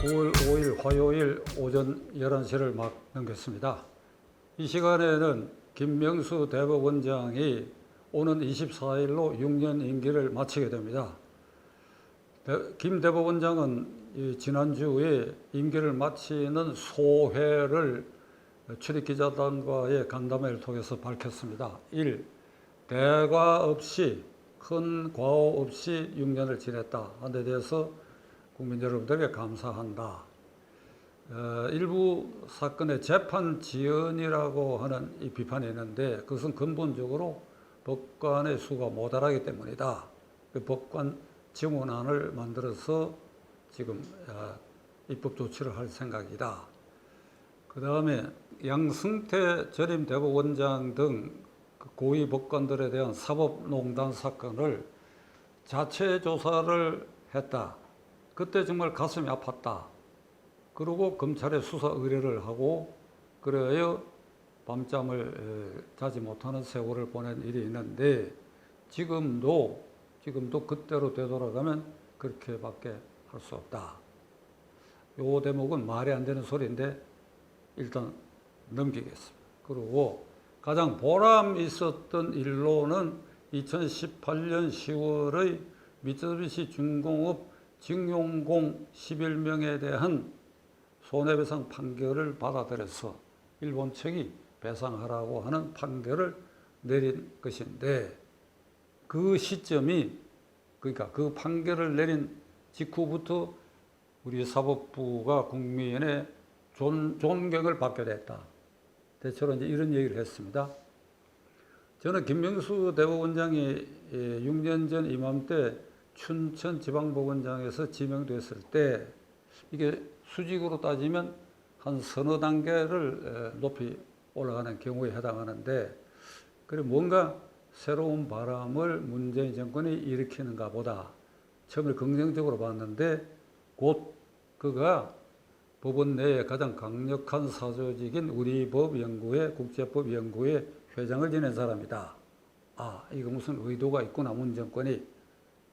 9월 5일 화요일 오전 11시를 막 넘겼습니다. 이 시간에는 김명수 대법원장이 오는 24일로 6년 임기를 마치게 됩니다. 김 대법원장은 지난주에 임기를 마치는 소회를 출입기자단과의 간담회를 통해서 밝혔습니다. 1. 대과 없이 큰 과오 없이 6년을 지냈다 하는 데 대해서 국민 여러분들에게 감사한다. 일부 사건의 재판 지연이라고 하는 이 비판이 있는데 그것은 근본적으로 법관의 수가 모자라기 때문이다. 그 법관 증언안을 만들어서 지금 입법 조치를 할 생각이다. 그 다음에 양승태 전임 대법원장 등 고위 법관들에 대한 사법농단 사건을 자체 조사를 했다. 그때 정말 가슴이 아팠다. 그리고 검찰에 수사 의뢰를 하고 그래야 밤잠을 자지 못하는 세월을 보낸 일이 있는데 지금도 그때로 되돌아가면 그렇게밖에 할 수 없다. 요 대목은 말이 안 되는 소리인데 일단 넘기겠습니다. 그리고 가장 보람 있었던 일로는 2018년 10월의 미쓰비시 중공업 징용공 11명에 대한 손해배상 판결을 받아들여서 일본 측이 배상하라고 하는 판결을 내린 것인데 그 시점이 그러니까 그 판결을 내린 직후부터 우리 사법부가 국민의 존경을 받게 됐다. 대체로 이제 이런 얘기를 했습니다. 저는 김명수 대법원장이 6년 전 이맘때 춘천지방법원장에서 지명됐을 때 이게 수직으로 따지면 한 서너 단계를 높이 올라가는 경우에 해당하는데 그래 뭔가 새로운 바람을 문재인 정권이 일으키는가 보다 처음에 긍정적으로 봤는데 곧 그가 법원 내에 가장 강력한 사조직인 우리법연구회 국제법연구회 회장을 지낸 사람이다. 아, 이거 무슨 의도가 있구나 문 정권이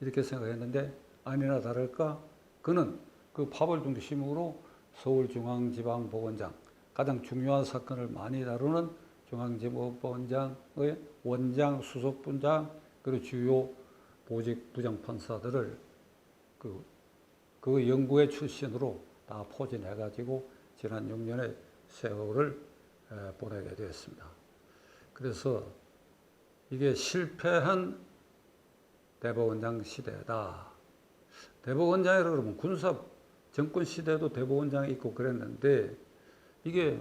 이렇게 생각했는데 아니나 다를까 그는 그 파벌 중심으로 서울중앙지방법원장 가장 중요한 사건을 많이 다루는 중앙지법원장의 원장, 수석부장 그리고 주요 보직 부장판사들을 그 연구회 출신으로 다 포진해가지고 지난 6년의 세월을 보내게 되었습니다. 그래서 이게 실패한 대법원장 시대다. 대법원장이라 그러면 군사 정권 시대도 대법원장이 있고 그랬는데 이게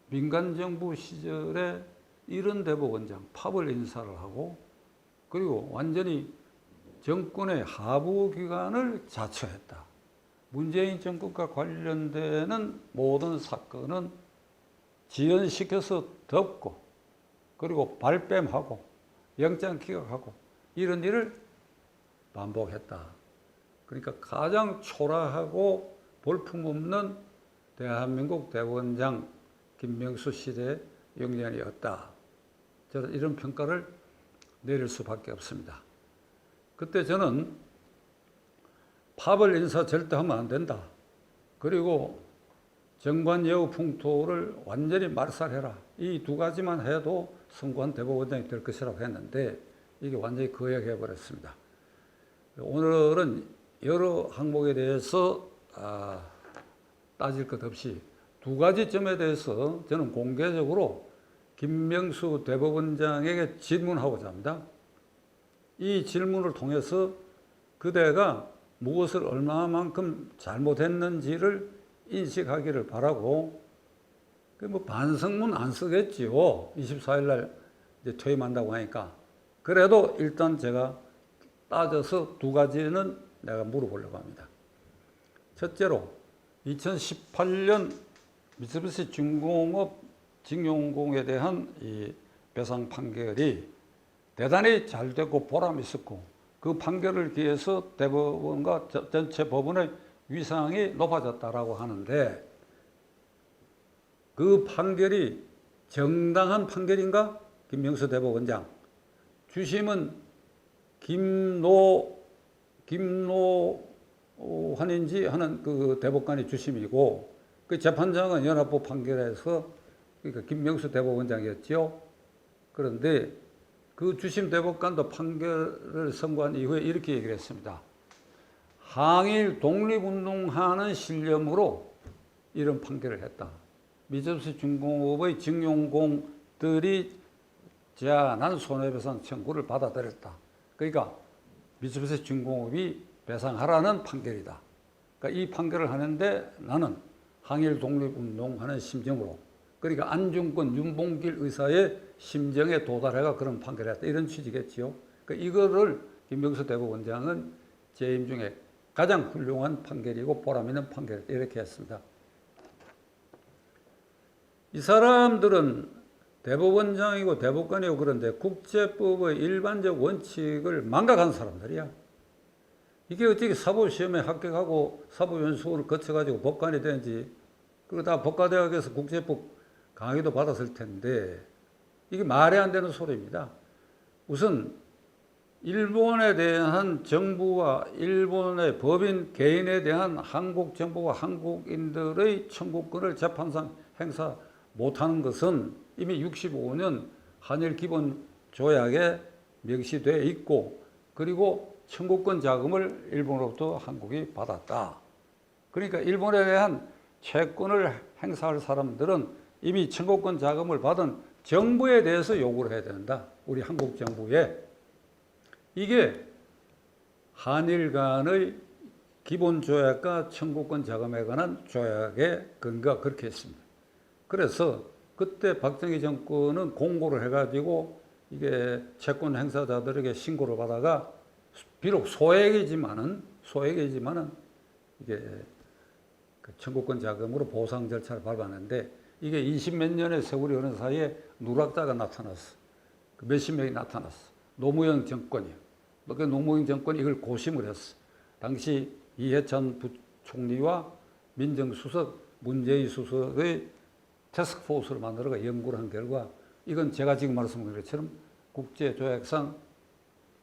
민간정부 시절에 이런 대법원장 파벌 인사를 하고 그리고 완전히 정권의 하부 기관을 자처했다. 문재인 정권과 관련되는 모든 사건은 지연시켜서 덮고 그리고 발뺌하고 영장 기각하고 이런 일을 반복했다. 그러니까 가장 초라하고 볼품없는 대한민국 대법원장 김명수 시대의 6년이었다. 저는 이런 평가를 내릴 수밖에 없습니다. 그때 저는 파벌 인사 절대 하면 안 된다. 그리고 정관예우 풍토를 완전히 말살해라. 이 두 가지만 해도 성공한 대법원장이 될 것이라고 했는데 이게 완전히 거역해버렸습니다. 오늘은 여러 항목에 대해서 따질 것 없이 두 가지 점에 대해서 저는 공개적으로 김명수 대법원장에게 질문하고자 합니다. 이 질문을 통해서 그대가 무엇을 얼마만큼 잘못했는지를 인식하기를 바라고 뭐 반성문 안 쓰겠지요. 24일 날 이제 퇴임한다고 하니까. 그래도 일단 제가 따져서 두 가지는 내가 물어보려고 합니다. 첫째로 2018년 미쓰비시 중공업 징용공에 대한 이 배상 판결이 대단히 잘 됐고 보람 있었고 그 판결을 기해서 대법원과 전체 법원의 위상이 높아졌다라고 하는데 그 판결이 정당한 판결인가? 김명수 대법원장. 주심은 김노 환인지 하는 그 대법관이 주심이고 그 재판장은 연합부 판결에서 그러니까 김명수 대법원장이었죠. 그런데 그 주심 대법관도 판결을 선고한 이후에 이렇게 얘기를 했습니다. 항일 독립운동하는 신념으로 이런 판결을 했다. 미접시 중공업의 증용공들이 제안한 손해배상 청구를 받아들였다. 그러니까 미접시 중공업이 배상하라는 판결이다. 그러니까 이 판결을 하는데 나는 항일 독립운동하는 심정으로 그러니까 안중근, 윤봉길 의사의 심정에 도달해가 그런 판결을 했다. 이런 취지겠지요. 그러니까 이거를 김명수 대법원장은 재임 중에 가장 훌륭한 판결이고 보람 있는 판결이다. 이렇게 했습니다. 이 사람들은 대법원장이고 대법관이고 그런데 국제법의 일반적 원칙을 망각한 사람들이야. 이게 어떻게 사법시험에 합격하고 사법연수원을 거쳐가지고 법관이 되는지 그리고 다 법과대학에서 국제법 강의도 받았을 텐데 이게 말이 안 되는 소리입니다. 우선 일본에 대한 정부와 일본의 법인 개인에 대한 한국 정부와 한국인들의 청구권을 재판상 행사 못하는 것은 이미 65년 한일 기본 조약에 명시되어 있고 그리고 청구권 자금을 일본으로부터 한국이 받았다. 그러니까 일본에 대한 채권을 행사할 사람들은 이미 청구권 자금을 받은 정부에 대해서 요구를 해야 된다. 우리 한국 정부에. 이게 한일 간의 기본 조약과 청구권 자금에 관한 조약의 근거가 그렇게 했습니다. 그래서 그때 박정희 정권은 공고를 해가지고 이게 채권 행사자들에게 신고를 받아가 비록 소액이지만은 이게 그 청구권 자금으로 보상 절차를 밟았는데 이게 20몇 년의 세월이 흐른 사이에 누락자가 나타났어. 몇십 명이 나타났어. 노무현 정권이요. 그 노무현 정권이 이걸 고심을 했어. 당시 이해찬 부총리와 민정수석, 문재인 수석의 태스크포스를 만들어가 연구를 한 결과 이건 제가 지금 말씀드린 것처럼 국제조약상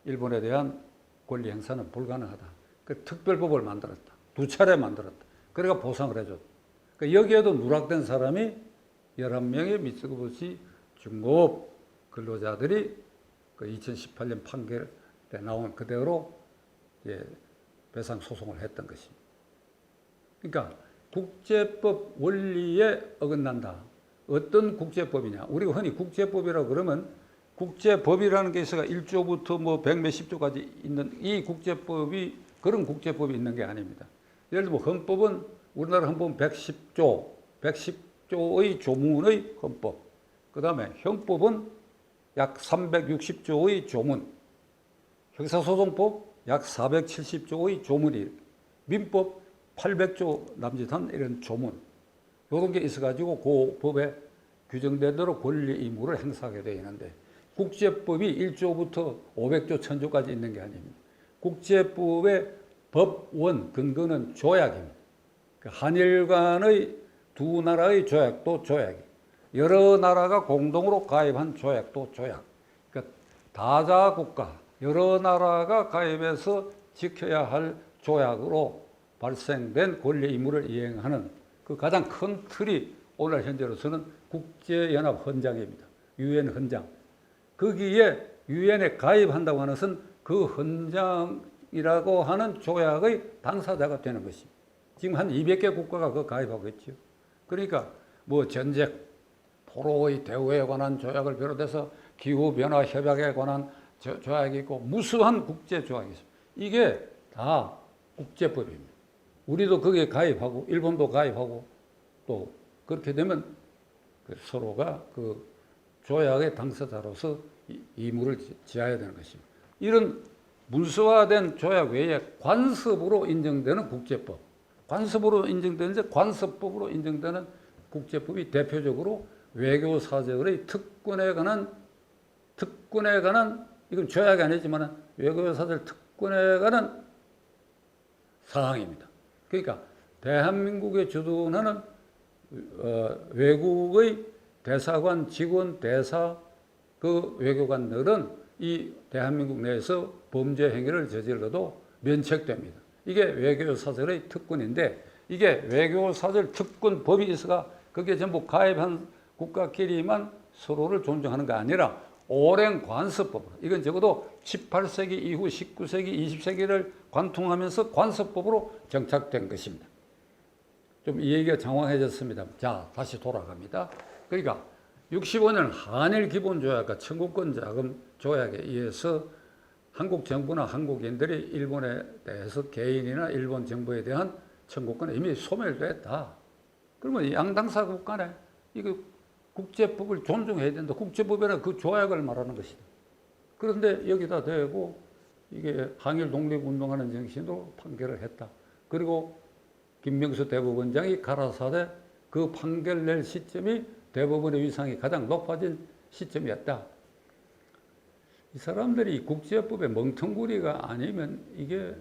일본에 대한 권리 행사는 불가능하다. 그 특별법을 만들었다. 2차례 만들었다. 그래가 보상을 해줬다. 그러니까 여기에도 누락된 사람이 11명의 미쓰부시 중공업 근로자들이 그 2018년 판결에 나온 그대로 배상 소송을 했던 것입니다. 그러니까 국제법 원리에 어긋난다. 어떤 국제법이냐? 우리가 흔히 국제법이라고 그러면 국제법이라는 게 있어가 1조부터 뭐 100몇십 조까지 있는 이 국제법이 그런 국제법이 있는 게 아닙니다. 예를 들면 헌법은 우리나라 헌법은 110조의 조문의 헌법. 그 다음에 형법은 약 360조의 조문. 형사소송법 약 470조의 조문이. 민법 800조 남짓한 이런 조문. 이런 게 있어가지고 그 법에 규정된 대로 권리 의무를 행사하게 되어 있는데 국제법이 1조부터 500조, 1000조까지 있는 게 아닙니다. 국제법의 법원 근거는 조약입니다. 한일 간의 두 나라의 조약도 조약이 여러 나라가 공동으로 가입한 조약도 조약. 그러니까 다자국가 여러 나라가 가입해서 지켜야 할 조약으로 발생된 권리 의무를 이행하는 그 가장 큰 틀이 오늘 현재로서는 국제연합 헌장입니다. 유엔 헌장. 거기에 유엔에 가입한다고 하는 것은 그 헌장이라고 하는 조약의 당사자가 되는 것입니다. 지금 한 200개 국가가 그 가입하고 있죠. 그러니까 뭐 전쟁, 포로의 대우에 관한 조약을 비롯해서 기후변화 협약에 관한 조약이 있고 무수한 국제 조약이 있습니다. 이게 다 국제법입니다. 우리도 거기에 가입하고 일본도 가입하고 또 그렇게 되면 서로가 그 조약의 당사자로서 의무를 지어야 되는 것입니다. 이런 문서화된 조약 외에 관습으로 인정되는 국제법, 관습으로 인정되는데 관습법으로 인정되는 국제법이 대표적으로 외교사절의 특권에 관한 이건 조약이 아니지만 외교사절 특권에 관한 사항입니다. 그러니까 대한민국에 주둔하는 외국의 대사관, 직원, 대사, 그 외교관들은 이 대한민국 내에서 범죄 행위를 저질러도 면책됩니다. 이게 외교사절의 특권인데 이게 외교사절 특권법이 있어가 그게 전부 가입한 국가끼리만 서로를 존중하는 게 아니라 오랜 관습법, 이건 적어도 18세기 이후 19세기, 20세기를 관통하면서 관습법으로 정착된 것입니다. 좀 이 얘기가 장황해졌습니다. 자, 다시 돌아갑니다. 그러니까 65년 한일 기본조약과 청구권 자금 조약에 의해서 한국 정부나 한국인들이 일본에 대해서 개인이나 일본 정부에 대한 청구권이 이미 소멸됐다. 그러면 양당사국 간에 이거 국제법을 존중해야 된다. 국제법이란 그 조약을 말하는 것이다. 그런데 여기다 대고 이게 항일 독립운동하는 정신으로 판결을 했다. 그리고 김명수 대법원장이 가라사대 그 판결 낼 시점이 대법원의 위상이 가장 높아진 시점이었다. 이 사람들이 국제법의 멍텅구리가 아니면 이게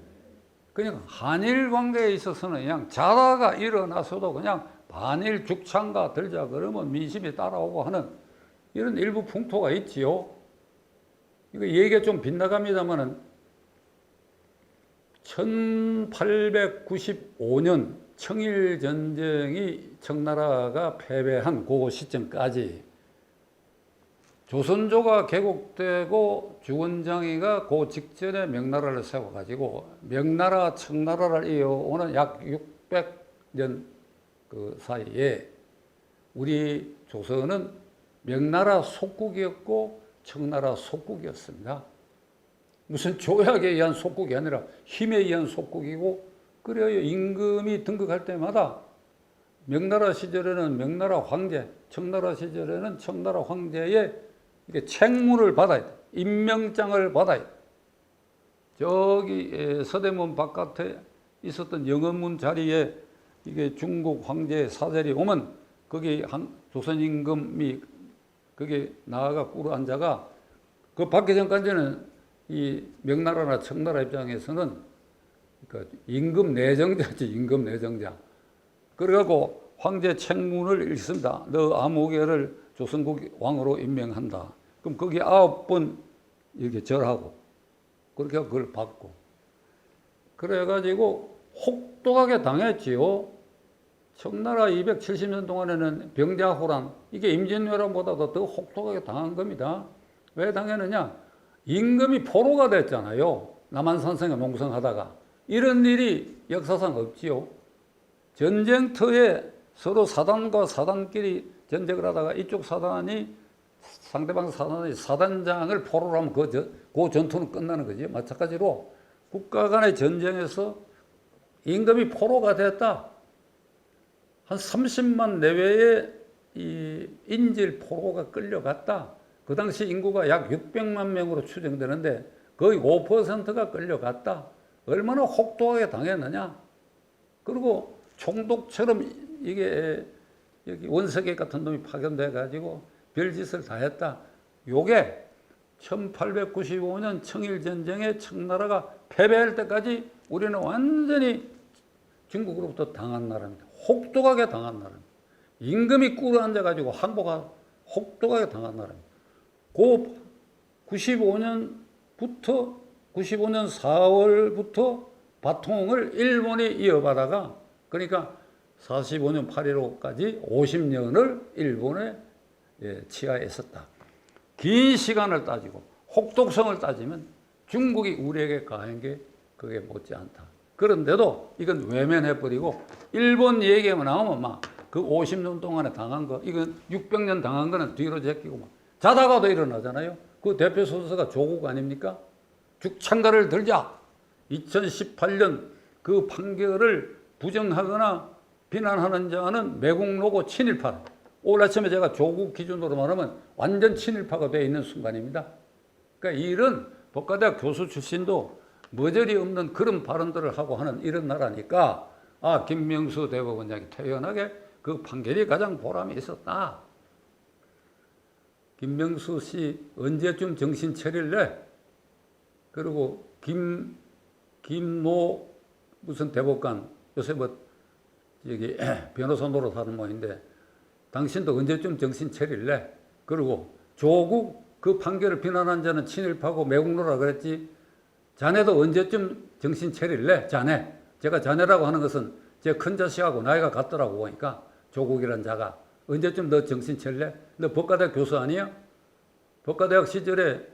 그냥 한일 관계에 있어서는 그냥 자다가 일어나서도 그냥 반일 죽창가 들자 그러면 민심이 따라오고 하는 이런 일부 풍토가 있지요. 이거 얘기가 좀 빗나갑니다만은 1895년 청일전쟁이 청나라가 패배한 그 시점까지 조선조가 개국되고 주원장이가 그 직전에 명나라를 세워가지고 명나라, 청나라를 이어오는 약 600년 그 사이에 우리 조선은 명나라 속국이었고 청나라 속국이었습니다. 무슨 조약에 의한 속국이 아니라 힘에 의한 속국이고 그래야 임금이 등극할 때마다 명나라 시절에는 명나라 황제, 청나라 시절에는 청나라 황제의 이게 책무를 받아야 돼. 임명장을 받아야 돼. 저기 서대문 바깥에 있었던 영어문 자리에 이게 중국 황제의 사절이 오면 거기 조선 임금이 거기 나아가 꿇어 앉아가 그 받기 전까지는 이 명나라나 청나라 입장에서는 그러니까 임금 내정자지, 임금 내정자. 그래갖고 황제 책문을 읽습니다. 너 아무개를 조선국 왕으로 임명한다. 그럼 거기 9번 이렇게 절하고 그렇게 그걸 받고 그래가지고 혹독하게 당했지요. 청나라 270년 동안에는 병자호란 이게 임진왜란보다도 더 혹독하게 당한 겁니다. 왜 당했느냐? 임금이 포로가 됐잖아요. 남한산성에 농성하다가 이런 일이 역사상 없지요. 전쟁터에 서로 사단과 사단끼리 전쟁을 하다가 이쪽 사단이 상대방 사단이 사단장을 포로로 하면 그 전투는 끝나는 거지. 마찬가지로 국가 간의 전쟁에서 임금이 포로가 됐다. 한 30만 내외의 이 인질 포로가 끌려갔다. 그 당시 인구가 약 600만 명으로 추정되는데 거의 5%가 끌려갔다. 얼마나 혹독하게 당했느냐. 그리고 총독처럼 이게 여기 원석의 같은 놈이 파견돼 가지고 별짓을 다 했다. 요게 1895년 청일전쟁에 청나라가 패배할 때까지 우리는 완전히 중국으로부터 당한 나라입니다. 혹독하게 당한 나라입니다. 임금이 꿇어 앉아가지고 항복하 혹독하게 당한 나라입니다. 그 95년 4월부터 바통을 일본이 이어받아가 그러니까 45년 8.15까지 50년을 일본에 치하했었다. 긴 시간을 따지고 혹독성을 따지면 중국이 우리에게 가한 게 그게 못지않다. 그런데도 이건 외면해버리고 일본 얘기만 나오면 막 그 50년 동안에 당한 거 이건 600년 당한 거는 뒤로 제끼고 막 자다가도 일어나잖아요. 그 대표 소서가 조국 아닙니까? 죽창가를 들자. 2018년 그 판결을 부정하거나 비난하는 자는 매국노고 친일파. 오늘 아침에 제가 조국 기준으로 말하면 완전 친일파가 되어 있는 순간입니다. 그러니까 이런 법과대학 교수 출신도 머저리 없는 그런 발언들을 하고 하는 이런 나라니까 김명수 대법원장이 태연하게 그 판결이 가장 보람이 있었다. 김명수 씨 언제쯤 정신 차릴래? 그리고 김노 무슨 대법관 요새 뭐 여기 변호사 노릇하는 모인데 당신도 언제쯤 정신 차릴래? 그리고 조국 그 판결을 비난한 자는 친일파고 매국노라 그랬지. 자네도 언제쯤 정신 차릴래? 자네. 제가 자네라고 하는 것은 제 큰 자식하고 나이가 같더라고 보니까 조국이란 자가 언제쯤 너 정신 차릴래? 너 법과대학 교수 아니야? 법과대학 시절에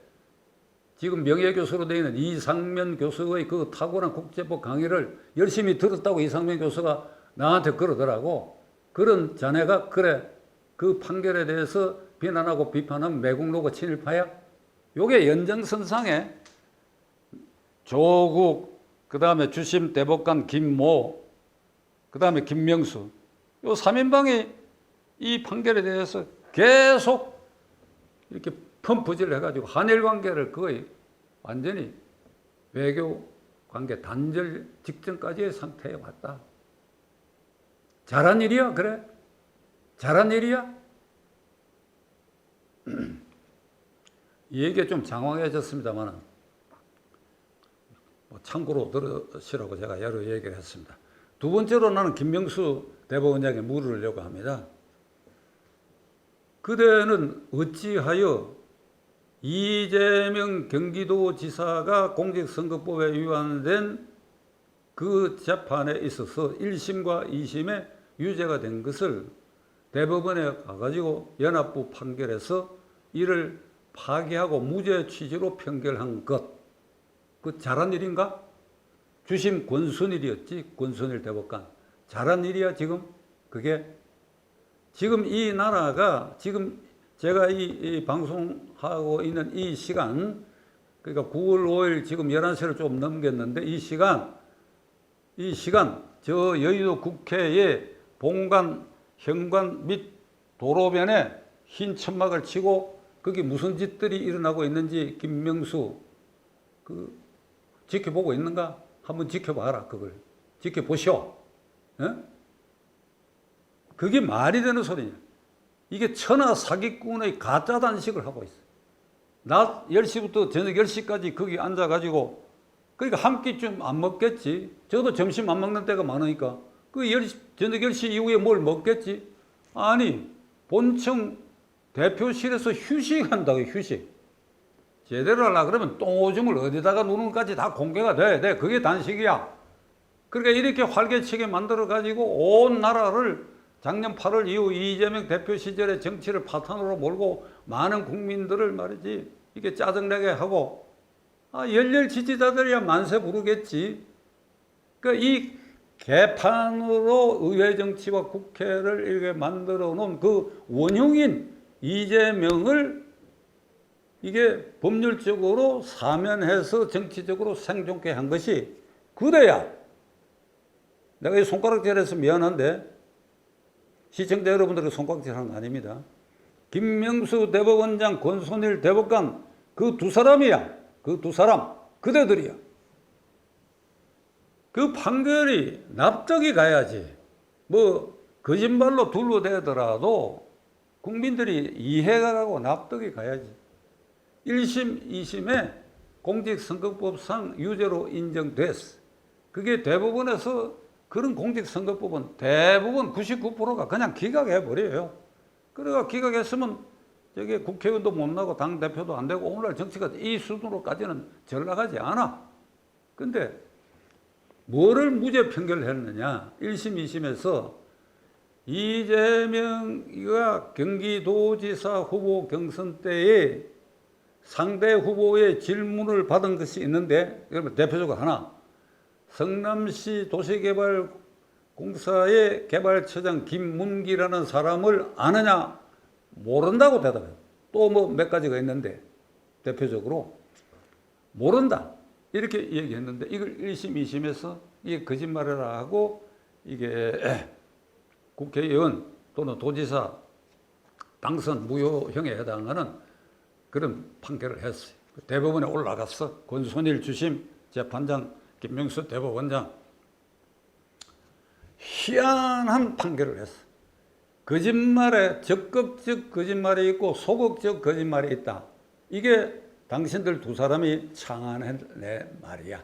지금 명예교수로 되어 있는 이상면 교수의 그 탁월한 국제법 강의를 열심히 들었다고 이상면 교수가 나한테 그러더라고. 그런 자네가 그래 그 판결에 대해서 비난하고 비판하면 매국노고 친일파야? 요게 연장선상에 조국, 그 다음에 주심 대법관 김모, 그 다음에 김명수 요 3인방이 이 판결에 대해서 계속 이렇게 펌프질 해가지고 한일 관계를 거의 완전히 외교 관계 단절 직전까지의 상태에 왔다. 잘한 일이야, 그래? 잘한 일이야? 이 얘기가 좀 장황해졌습니다만 참고로 들으시라고 제가 여러 얘기를 했습니다. 두 번째로 나는 김명수 대법원장에 물으려고 합니다. 그대는 어찌하여 이재명 경기도지사가 공직선거법에 위반된 그 재판에 있어서 1심과 2심에 유죄가 된 것을 대법원에 가가지고 연합부 판결에서 이를 파기하고 무죄 취지로 판결한 것, 그 잘한 일인가? 주심 권순일이었지, 권순일 대법관. 잘한 일이야 지금? 그게? 지금 이 나라가 지금 제가 이 방송하고 있는 이 시간, 그러니까 9월 5일 지금 11시를 좀 넘겼는데 이 시간 저 여의도 국회의 본관, 현관 및 도로변에 흰 천막을 치고 거기 무슨 짓들이 일어나고 있는지 김명수 지켜보고 있는가? 한번 지켜봐라. 그걸 지켜보시오. 에? 그게 말이 되는 소리냐? 이게 천하 사기꾼의 가짜 단식을 하고 있어. 낮 10시부터 저녁 10시까지 거기 앉아가지고, 그러니까 한 끼쯤 안 먹겠지. 저도 점심 안 먹는 때가 많으니까. 저녁 10시 이후에 뭘 먹겠지? 아니, 본청 대표실에서 휴식한다고, 휴식. 제대로 하려고 그러면 똥오줌을 어디다가 누는까지 다 공개가 돼. 그게 단식이야. 그러니까 이렇게 활개치게 만들어가지고 온 나라를 작년 8월 이후 이재명 대표 시절의 정치를 파탄으로 몰고 많은 국민들을 말이지 이게 짜증내게 하고 열렬 지지자들이야 만세 부르겠지. 그러니까 이 개판으로 의회 정치와 국회를 이렇게 만들어 놓은 그 원흉인 이재명을 이게 법률적으로 사면해서 정치적으로 생존케 한 것이 그대야. 내가 이 손가락질해서 미안한데 시청자 여러분들에게 손가락질하는 거 아닙니다. 김명수 대법원장, 권순일 대법관 그 두 사람이야. 그 두 사람 그대들이야. 그 판결이 납득이 가야지. 뭐 거짓말로 둘러대더라도 국민들이 이해가 가고 납득이 가야지. 1심, 2심에 공직선거법상 유죄로 인정됐어. 그게 대법원에서 그런 공직선거법은 대부분 99%가 그냥 기각해버려요. 그래가 기각했으면 저게 국회의원도 못 나고 당대표도 안 되고 오늘날 정치가 이 수준으로까지는 절 나가지 않아. 근데 뭐를 무죄 판결을 했느냐. 1심, 2심에서 이재명이가 경기도지사 후보 경선 때에 상대 후보의 질문을 받은 것이 있는데, 여러분 대표적으로 하나, 성남시 도시개발공사의 개발처장 김문기라는 사람을 아느냐? 모른다고 대답해요. 또 뭐 몇 가지가 있는데 대표적으로 모른다 이렇게 얘기했는데 이걸 1심, 2심에서 이게 거짓말이라 하고 이게 국회의원 또는 도지사 당선 무효형에 해당하는 그런 판결을 했어요. 대법원에 올라갔어. 권순일 주심 재판장, 김명수 대법원장. 희한한 판결을 했어. 거짓말에 적극적 거짓말이 있고 소극적 거짓말이 있다. 이게 당신들 두 사람이 창안해 말이야.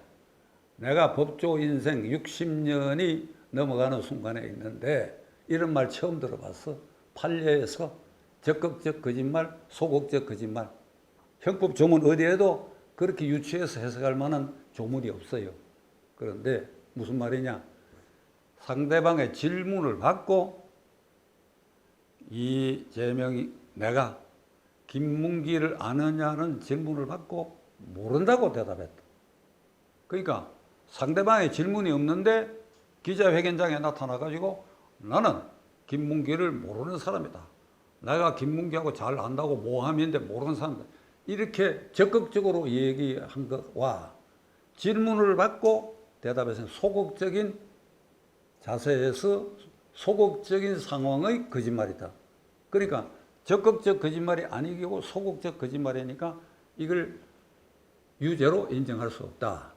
내가 법조 인생 60년이 넘어가는 순간에 있는데 이런 말 처음 들어봤어. 판례에서 적극적 거짓말, 소극적 거짓말. 형법 조문 어디에도 그렇게 유추해서 해석할 만한 조문이 없어요. 그런데 무슨 말이냐? 상대방의 질문을 받고 이재명이 내가 김문기를 아느냐는 질문을 받고 모른다고 대답했다. 그러니까 상대방의 질문이 없는데 기자회견장에 나타나가지고 나는 김문기를 모르는 사람이다. 내가 김문기하고 잘 안다고 모함인데 모르는 사람이다. 이렇게 적극적으로 얘기한 것과 질문을 받고 대답해서 소극적인 자세에서 소극적인 상황의 거짓말이다. 그러니까 적극적 거짓말이 아니고 소극적 거짓말이니까 이걸 유죄로 인정할 수 없다.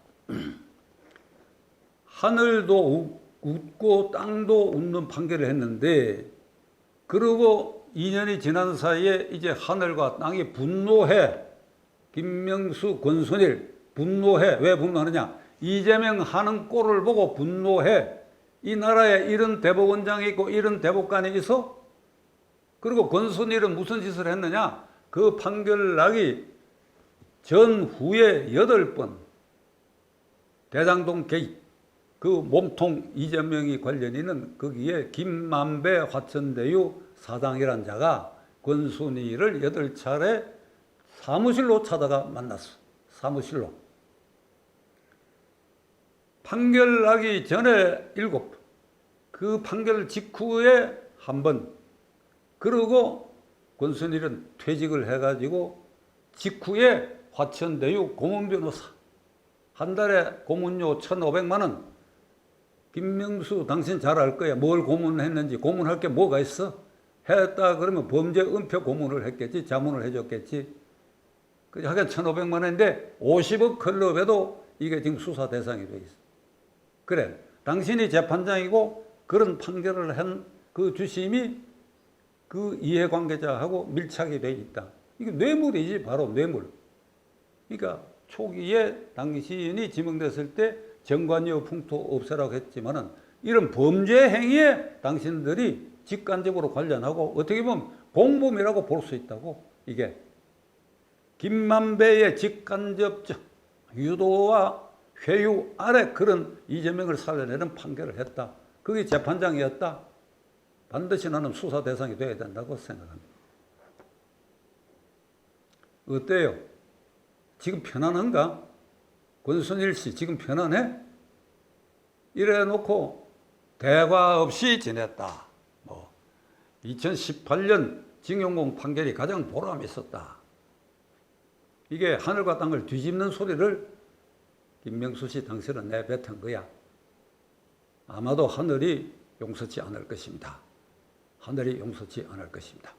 하늘도 웃고 땅도 웃는 판결을 했는데 그러고 2년이 지난 사이에 이제 하늘과 땅이 분노해. 김명수, 권순일 분노해. 왜 분노하느냐? 이재명 하는 꼴을 보고 분노해. 이 나라에 이런 대법원장이 있고 이런 대법관이 있어? 그리고 권순일은 무슨 짓을 했느냐? 그 판결 나기 전후에 8번 대장동 게이트 그 몸통 이재명이 관련 있는 거기에 김만배 화천대유 사장이란 자가 권순일을 8차례 사무실로 찾아가 만났어. 사무실로. 판결 나기 전에 7번, 그 판결 직후에 1번, 그리고 권순일은 퇴직을 해가지고 직후에 화천대유 고문변호사 한 달에 고문료 1,500만 원. 김명수 당신 잘 알 거야. 뭘 고문했는지. 고문할 게 뭐가 있어? 했다 그러면 범죄 은폐 고문을 했겠지. 자문을 해줬겠지. 하긴 1,500만 원인데 50억 클럽에도 이게 지금 수사 대상이 돼 있어. 그래. 당신이 재판장이고 그런 판결을 한 그 주심이 그 이해관계자하고 밀착이 돼 있다. 이게 뇌물이지. 바로 뇌물. 그러니까 초기에 당신이 지명됐을 때 정관료 풍토 없애라고 했지만은 이런 범죄 행위에 당신들이 직간접으로 관련하고 어떻게 보면 공범이라고 볼 수 있다고. 이게 김만배의 직간접적 유도와 회유 아래 그런 이재명을 살려내는 판결을 했다. 그게 재판장이었다. 반드시 나는 수사 대상이 되어야 된다고 생각합니다. 어때요? 지금 편안한가? 권순일 씨 지금 편안해? 이래 놓고 대화 없이 지냈다. 2018년 징용공 판결이 가장 보람이 있었다. 이게 하늘과 땅을 뒤집는 소리를 김명수 씨 당신은 내뱉은 거야. 아마도 하늘이 용서치 않을 것입니다. 하늘이 용서치 않을 것입니다.